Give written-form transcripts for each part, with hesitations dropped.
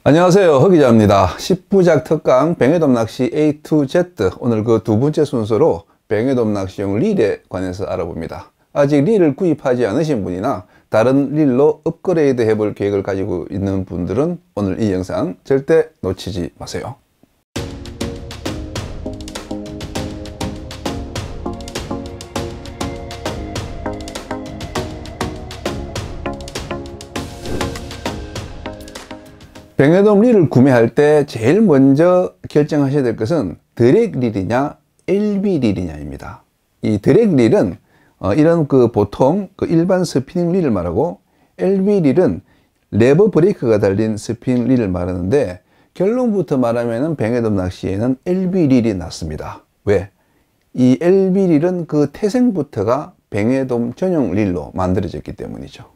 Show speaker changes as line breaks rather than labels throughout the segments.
안녕하세요, 허기자입니다. 10부작 특강 뱅에돔 낚시 A to Z, 오늘 그 두 번째 순서로 뱅에돔 낚시용 릴에 관해서 알아봅니다. 아직 릴을 구입하지 않으신 분이나 다른 릴로 업그레이드 해볼 계획을 가지고 있는 분들은 오늘 이 영상 절대 놓치지 마세요. 뱅에돔 릴을 구매할 때 제일 먼저 결정하셔야 될 것은 드랙 릴이냐 LB 릴이냐입니다. 이 드랙 릴은 이런 보통 일반 스피닝 릴을 말하고, LB 릴은 레버 브레이크가 달린 스피닝 릴을 말하는데, 결론부터 말하면 뱅에돔 낚시에는 LB 릴이 낫습니다. 왜? 이 LB 릴은 그 태생부터가 뱅에돔 전용 릴로 만들어졌기 때문이죠.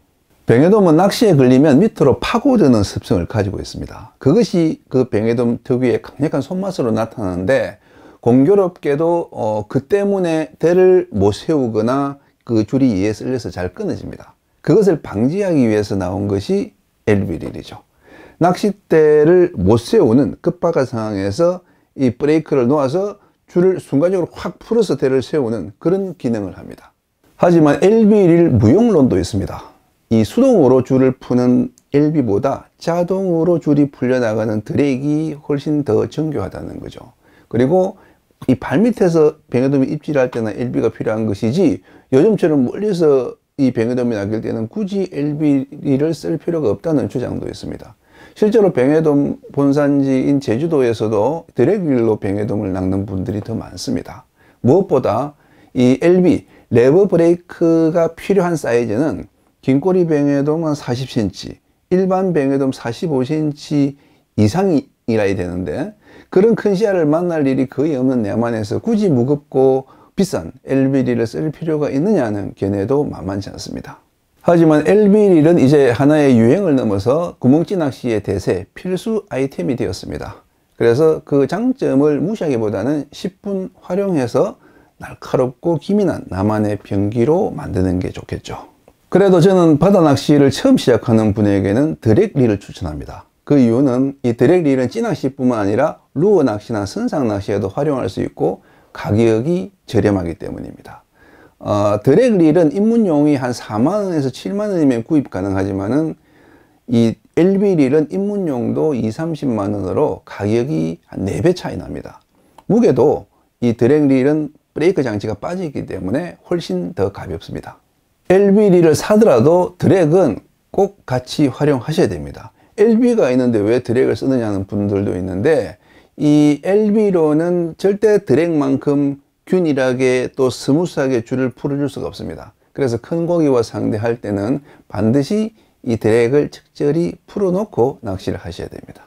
뱅에돔은 낚시에 걸리면 밑으로 파고드는 습성을 가지고 있습니다. 그것이 그 뱅에돔 특유의 강력한 손맛으로 나타나는데, 공교롭게도 그 때문에 대를 못 세우거나 그 줄이 이에 쓸려서 잘 끊어집니다. 그것을 방지하기 위해서 나온 것이 LB 릴이죠. 낚싯대를 못 세우는 급박한 상황에서 이 브레이크를 놓아서 줄을 순간적으로 확 풀어서 대를 세우는 그런 기능을 합니다. 하지만 LB 릴 무용론도 있습니다. 이 수동으로 줄을 푸는 LB보다 자동으로 줄이 풀려나가는 드랙이 훨씬 더 정교하다는 거죠. 그리고 이 발밑에서 뱅에돔이 입질할 때는 LB가 필요한 것이지, 요즘처럼 멀리서 이 뱅에돔이 낚일 때는 굳이 LB를 쓸 필요가 없다는 주장도 있습니다. 실제로 뱅에돔 본산지인 제주도에서도 드랙릴로 뱅에돔을 낚는 분들이 더 많습니다. 무엇보다 이 LB, 레버 브레이크가 필요한 사이즈는 긴꼬리 뱅에돔 한 40cm, 일반 뱅에돔 45cm 이상이라야 되는데, 그런 큰 씨알을 만날 일이 거의 없는 내만에서 굳이 무겁고 비싼 LB릴을 쓸 필요가 있느냐는 견해도 만만치 않습니다. 하지만 LB릴은 이제 하나의 유행을 넘어서 구멍찌 낚시의 대세, 필수 아이템이 되었습니다. 그래서 그 장점을 무시하기보다는 10분 활용해서 날카롭고 기민한 나만의 병기로 만드는 게 좋겠죠. 그래도 저는 바다 낚시를 처음 시작하는 분에게는 드랙 릴을 추천합니다. 그 이유는 이 드랙 릴은 찌낚시뿐만 아니라 루어 낚시나 선상 낚시에도 활용할 수 있고 가격이 저렴하기 때문입니다. 드랙 릴은 입문용이 한 4만원에서 7만원이면 구입 가능하지만은 이 LB 릴은 입문용도 20-30만원으로 가격이 한 4배 차이 납니다. 무게도 이 드랙 릴은 브레이크 장치가 빠지기 때문에 훨씬 더 가볍습니다. LB 릴을 사더라도 드랙은 꼭 같이 활용하셔야 됩니다. LB가 있는데 왜 드랙을 쓰느냐는 분들도 있는데, 이 LB로는 절대 드랙만큼 균일하게 또 스무스하게 줄을 풀어줄 수가 없습니다. 그래서 큰 고기와 상대할 때는 반드시 이 드랙을 적절히 풀어놓고 낚시를 하셔야 됩니다.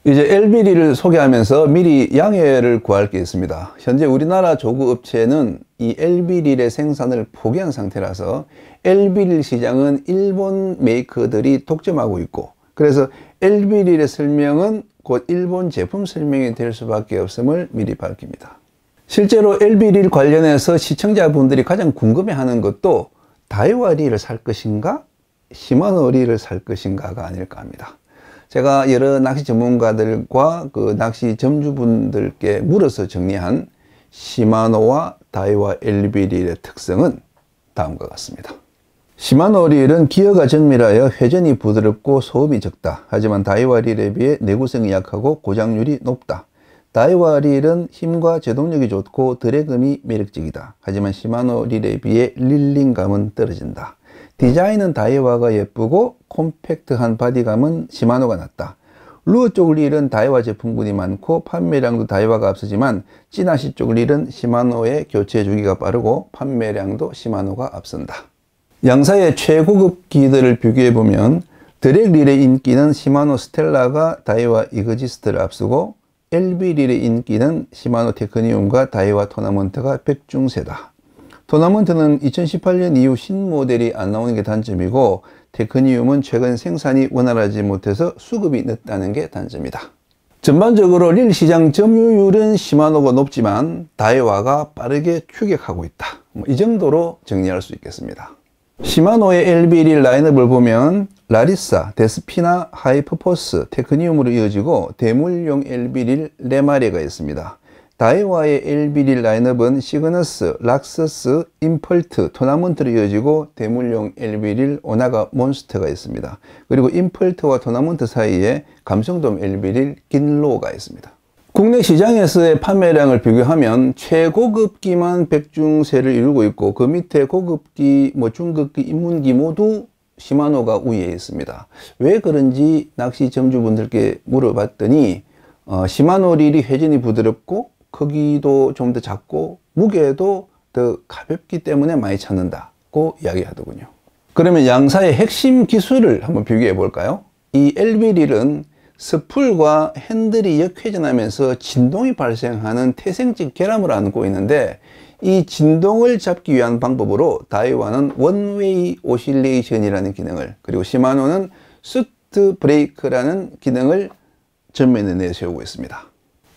이제 LB 릴을 소개하면서 미리 양해를 구할 게 있습니다. 현재 우리나라 조구 업체는 이 LB 릴의 생산을 포기한 상태라서 LB 릴 시장은 일본 메이커들이 독점하고 있고, 그래서 LB 릴의 설명은 곧 일본 제품 설명이 될 수밖에 없음을 미리 밝힙니다. 실제로 LB 릴 관련해서 시청자분들이 가장 궁금해하는 것도 다이와 릴을 살 것인가, 시마노 릴을 살 것인가가 아닐까 합니다. 제가 여러 낚시 전문가들과 그 낚시 점주분들께 물어서 정리한 시마노와 다이와 LB 릴의 특성은 다음과 같습니다. 시마노 릴은 기어가 정밀하여 회전이 부드럽고 소음이 적다. 하지만 다이와 릴에 비해 내구성이 약하고 고장률이 높다. 다이와 릴은 힘과 제동력이 좋고 드래그이 매력적이다. 하지만 시마노 릴에 비해 릴링감은 떨어진다. 디자인은 다이와가 예쁘고 콤팩트한 바디감은 시마노가 낫다. 루어 쪽 릴은 다이와 제품군이 많고 판매량도 다이와가 앞서지만 찌낚시 쪽 릴은 시마노의 교체 주기가 빠르고 판매량도 시마노가 앞선다. 양사의 최고급 기들을 비교해보면 드랙 릴의 인기는 시마노 스텔라가 다이와 이그지스트를 앞서고, LB 릴의 인기는 시마노 테크니움과 다이와 토너먼트가 백중세다. 토너먼트는 2018년 이후 신모델이 안 나오는 게 단점이고, 테크니움은 최근 생산이 원활하지 못해서 수급이 늦다는 게 단점이다. 전반적으로 릴 시장 점유율은 시마노가 높지만 다이와가 빠르게 추격하고 있다. 이 정도로 정리할 수 있겠습니다. 시마노의 LB1 라인업을 보면 라리사, 데스피나, 하이퍼포스, 테크니움으로 이어지고 대물용 LB1 4마리가 있습니다. 다이와의 LB1 라인업은 시그너스, 락서스, 임펄트, 토나먼트로 이어지고 대물용 LB1 오나가 몬스터가 있습니다. 그리고 임펄트와 토나먼트 사이에 감성돔 LB1 긴로가 있습니다. 국내 시장에서의 판매량을 비교하면 최고급기만 백중세를 이루고 있고 그 밑에 고급기, 중급기, 입문기 모두 시마노가 우위에 있습니다. 왜 그런지 낚시 점주분들께 물어봤더니 시마노 릴이 회전이 부드럽고 크기도 좀 더 작고 무게도 더 가볍기 때문에 많이 찾는다고 이야기하더군요. 그러면 양사의 핵심 기술을 한번 비교해 볼까요? 이 LB1은 스풀과 핸들이 역회전하면서 진동이 발생하는 태생적 결함을 안고 있는데 이 진동을 잡기 위한 방법으로 다이와는 원웨이 오실레이션이라는 기능을, 그리고 시마노는 수트 브레이크라는 기능을 전면에 내세우고 있습니다.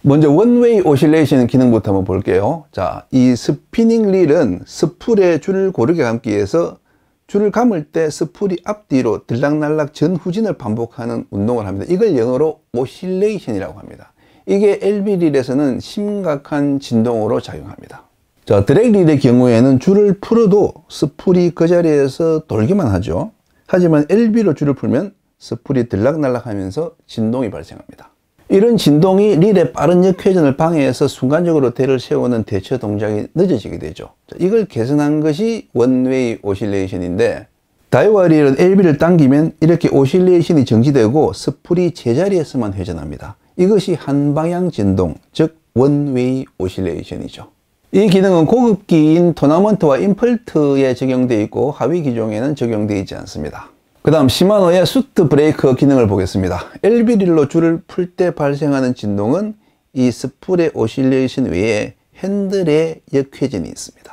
먼저 원웨이 오실레이션 기능부터 한번 볼게요. 자, 이 스피닝 릴은 스풀에 줄을 고르게 감기 위해서 줄을 감을 때 스풀이 앞뒤로 들락날락 전후진을 반복하는 운동을 합니다. 이걸 영어로 오실레이션이라고 합니다. 이게 LB 릴에서는 심각한 진동으로 작용합니다. 자, 드랙 릴의 경우에는 줄을 풀어도 스풀이 그 자리에서 돌기만 하죠. 하지만 LB로 줄을 풀면 스풀이 들락날락 하면서 진동이 발생합니다. 이런 진동이 릴의 빠른 역회전을 방해해서 순간적으로 대를 세우는 대처 동작이 늦어지게 되죠. 자, 이걸 개선한 것이 원웨이 오실레이션인데 다이와 릴은 LB를 당기면 이렇게 오실레이션이 정지되고 스풀이 제자리에서만 회전합니다. 이것이 한방향 진동, 즉 원웨이 오실레이션이죠. 이 기능은 고급기인 토나먼트와 임펄트에 적용되어 있고 하위 기종에는 적용되어 있지 않습니다. 그 다음 시마노의 수트 브레이크 기능을 보겠습니다. LB1로 줄을 풀 때 발생하는 진동은 이 스풀의 오실레이션 외에 핸들의 역회전이 있습니다.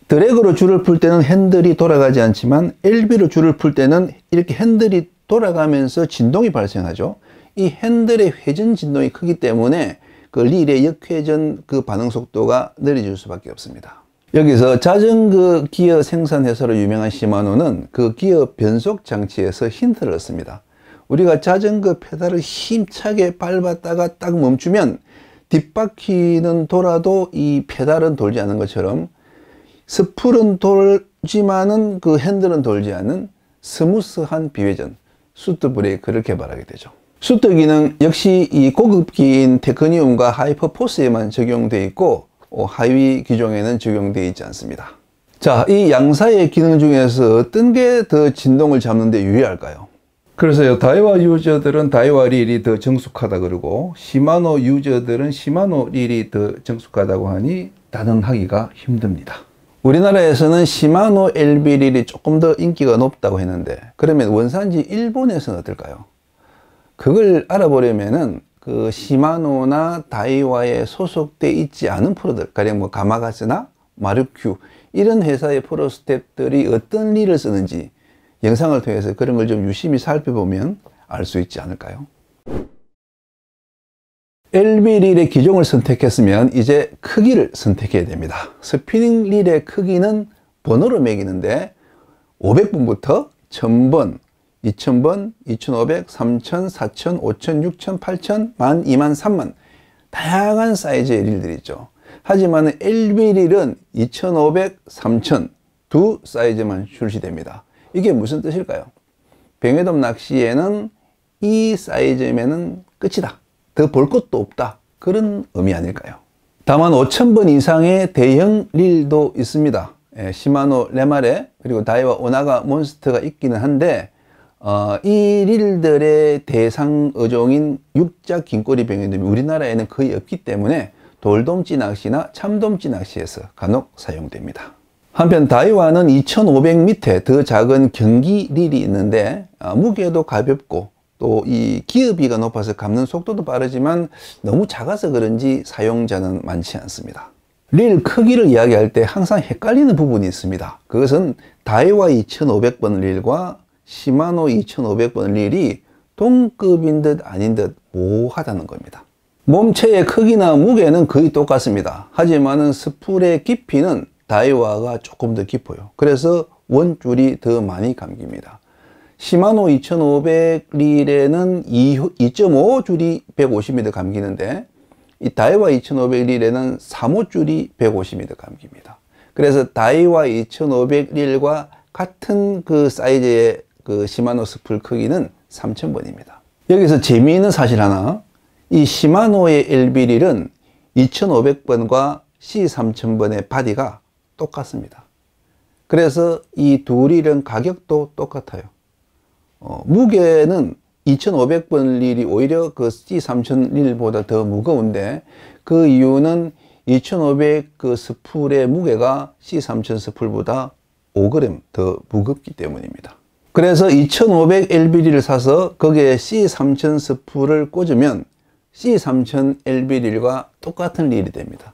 드래그로 줄을 풀 때는 핸들이 돌아가지 않지만 LB로 줄을 풀 때는 이렇게 핸들이 돌아가면서 진동이 발생하죠. 이 핸들의 회전 진동이 크기 때문에 그 릴의 역회전 그 반응 속도가 느려질 수밖에 없습니다. 여기서 자전거 기어 생산 회사로 유명한 시마노는 그 기어 변속 장치에서 힌트를 얻습니다. 우리가 자전거 페달을 힘차게 밟았다가 딱 멈추면 뒷바퀴는 돌아도 이 페달은 돌지 않는 것처럼 스풀은 돌지만은 그 핸들은 돌지 않는 스무스한 비회전, 수트 브레이크를 개발하게 되죠. 수트 기능 역시 이 고급기인 테크니움과 하이퍼포스에만 적용되어 있고 하위 기종에는 적용되어 있지 않습니다. 자, 이 양사의 기능 중에서 어떤 게 더 진동을 잡는 데 유리할까요? 그래서 다이와 유저들은 다이와 릴이 더 정숙하다 그러고 시마노 유저들은 시마노 릴이 더 정숙하다고 하니 단언하기가 힘듭니다. 우리나라에서는 시마노 LB 릴이 조금 더 인기가 높다고 했는데 그러면 원산지 일본에서는 어떨까요? 그걸 알아보려면은 그 시마노나 다이와에 소속돼 있지 않은 프로들, 가령 가마가스나 마르큐 이런 회사의 프로 스태프들이 어떤 릴을 쓰는지 영상을 통해서 그런 걸 좀 유심히 살펴보면 알 수 있지 않을까요? LB 릴의 기종을 선택했으면 이제 크기를 선택해야 됩니다. 스피닝 릴의 크기는 번호로 매기는데 500번부터 1000번, 2000번, 2500, 3000, 4000, 5000, 6000, 8000, 10000, 20000, 3000 다양한 사이즈의 릴들이 있죠. 하지만 LB 릴은 2500, 3000 두 사이즈만 출시됩니다. 이게 무슨 뜻일까요? 뱅에돔 낚시에는 이 사이즈면은 끝이다. 더 볼 것도 없다. 그런 의미 아닐까요? 다만 5000번 이상의 대형 릴도 있습니다. 시마노 레마레 그리고 다이와 오나가 몬스터가 있기는 한데 이 릴들의 대상 어종인 육자 긴꼬리 뱅에돔이 우리나라에는 거의 없기 때문에 돌돔찌 낚시나 참돔찌 낚시에서 간혹 사용됩니다. 한편 다이와는 2500m 더 작은 경기 릴이 있는데 무게도 가볍고 또 이 기어비가 높아서 감는 속도도 빠르지만 너무 작아서 그런지 사용자는 많지 않습니다. 릴 크기를 이야기할 때 항상 헷갈리는 부분이 있습니다. 그것은 다이와 2500번 릴과 시마노 2500번 릴이 동급인 듯 아닌 듯 모호하다는 겁니다. 몸체의 크기나 무게는 거의 똑같습니다. 하지만 스풀의 깊이는 다이와가 조금 더 깊어요. 그래서 원줄이 더 많이 감깁니다. 시마노 2500릴에는 2.5줄이 150m 감기는데 이 다이와 2500릴에는 3호줄이 150m 감깁니다. 그래서 다이와 2500릴과 같은 그 사이즈의 그 시마노 스풀 크기는 3000번입니다. 여기서 재미있는 사실 하나, 이 시마노의 LB릴은 2500번과 C3000번의 바디가 똑같습니다. 그래서 이 두 릴은 가격도 똑같아요. 무게는 2500번 릴이 오히려 그 C3000 릴보다 더 무거운데 그 이유는 2500 그 스풀의 무게가 C3000 스풀보다 5g 더 무겁기 때문입니다. 그래서 2500 LB릴을 사서 거기에 C3000 스풀을 꽂으면 C3000 LB릴과 똑같은 릴이 됩니다.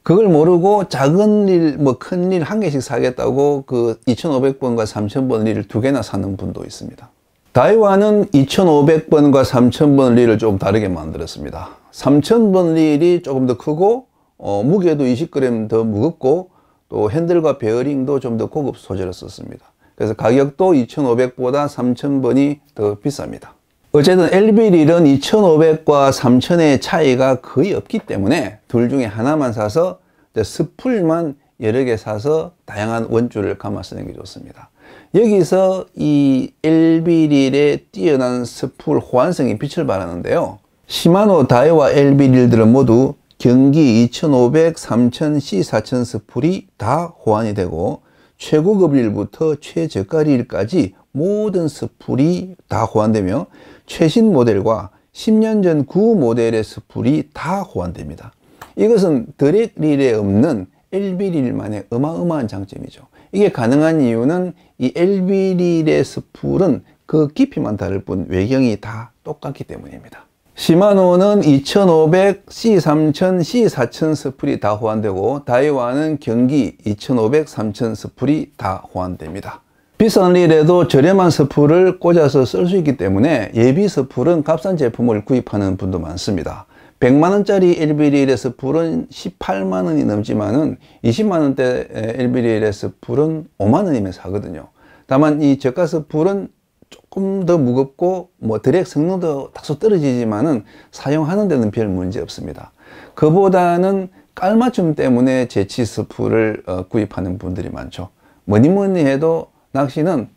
그걸 모르고 작은 릴, 큰 릴 한 개씩 사겠다고 그 2500번과 3000번 릴을 두 개나 사는 분도 있습니다. 다이와는 2500번과 3000번 릴을 좀 다르게 만들었습니다. 3000번 릴이 조금 더 크고 무게도 20g 더 무겁고 또 핸들과 베어링도 좀 더 고급 소재를 썼습니다. 그래서 가격도 2500보다 3000번이 더 비쌉니다. 어쨌든 LB릴은 2500과 3000의 차이가 거의 없기 때문에 둘 중에 하나만 사서 스풀만 여러 개 사서 다양한 원줄을 감아 쓰는 게 좋습니다. 여기서 이 LB릴의 뛰어난 스풀 호환성이 빛을 발하는데요. 시마노, 다이와 LB릴들은 모두 경기 2500, 3000, C4000 스풀이 다 호환이 되고 최고급 릴부터 최저가 릴까지 모든 스풀이 다 호환되며 최신 모델과 10년 전 구 모델의 스풀이 다 호환됩니다. 이것은 드랙 릴에 없는 LB릴만의 어마어마한 장점이죠. 이게 가능한 이유는 이 LB릴의 스풀은 그 깊이만 다를 뿐 외경이 다 똑같기 때문입니다. 시마노는 2500, C3000, C4000 스풀이 다 호환되고 다이와는 경기 2500, 3000 스풀이 다 호환됩니다. 비싼 릴에도 저렴한 스풀을 꽂아서 쓸 수 있기 때문에 예비 스풀은 값싼 제품을 구입하는 분도 많습니다. 100만원짜리 LB릴의 스풀은 18만원이 넘지만은 20만원대 LB릴의 스풀은 5만원이면 사거든요. 다만 이 저가 스풀은 조금 더 무겁고 드랙 성능도 다소 떨어지지만은 사용하는 데는 별 문제 없습니다. 그보다는 깔맞춤 때문에 제치 스풀을 구입하는 분들이 많죠. 뭐니 해도 낚시는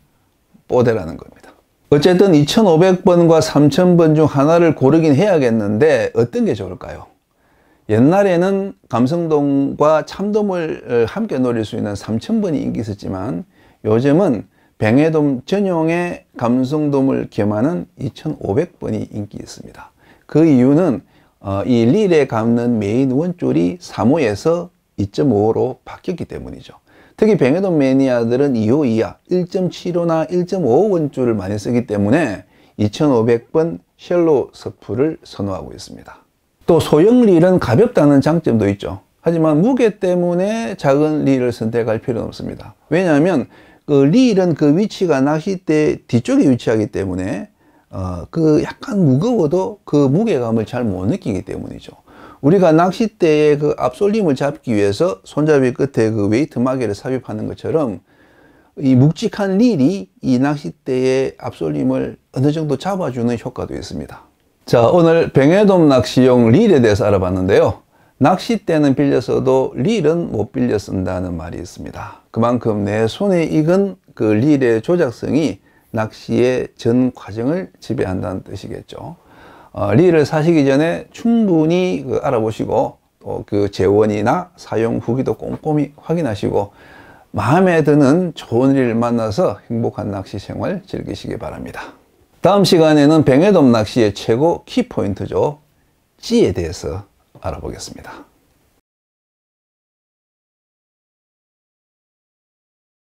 뽀대라는 겁니다. 어쨌든 2500번과 3000번 중 하나를 고르긴 해야겠는데 어떤 게 좋을까요? 옛날에는 감성돔과 참돔을 함께 노릴 수 있는 3000번이 인기 있었지만 요즘은 뱅에돔 전용의 감성돔을 겸하는 2500번이 인기 있습니다. 그 이유는 이 릴에 감는 메인 원줄이 3호에서 2.5호로 바뀌었기 때문이죠. 특히 뱅에돔 매니아들은 2호 이하 1.75나 1.5 원줄을 많이 쓰기 때문에 2500번 쉘로 스풀을 선호하고 있습니다. 또 소형 릴은 가볍다는 장점도 있죠. 하지만 무게 때문에 작은 릴을 선택할 필요는 없습니다. 왜냐하면 그 릴은 그 위치가 낚싯대 뒤쪽에 위치하기 때문에 그 약간 무거워도 그 무게감을 잘 못 느끼기 때문이죠. 우리가 낚싯대의 그 앞솔림을 잡기 위해서 손잡이 끝에 그 웨이트 마개를 삽입하는 것처럼 이 묵직한 릴이 이 낚싯대의 앞솔림을 어느 정도 잡아주는 효과도 있습니다. 자, 오늘 뱅에돔 낚시용 릴에 대해서 알아봤는데요. 낚싯대는 빌렸어도 릴은 못 빌려 쓴다는 말이 있습니다. 그만큼 내 손에 익은 그 릴의 조작성이 낚시의 전 과정을 지배한다는 뜻이겠죠. 릴을 사시기 전에 충분히 알아보시고 또 그 재원이나 사용 후기도 꼼꼼히 확인하시고 마음에 드는 좋은 릴 만나서 행복한 낚시 생활 즐기시기 바랍니다. 다음 시간에는 뱅에돔 낚시의 최고 키포인트죠. 찌에 대해서 알아보겠습니다.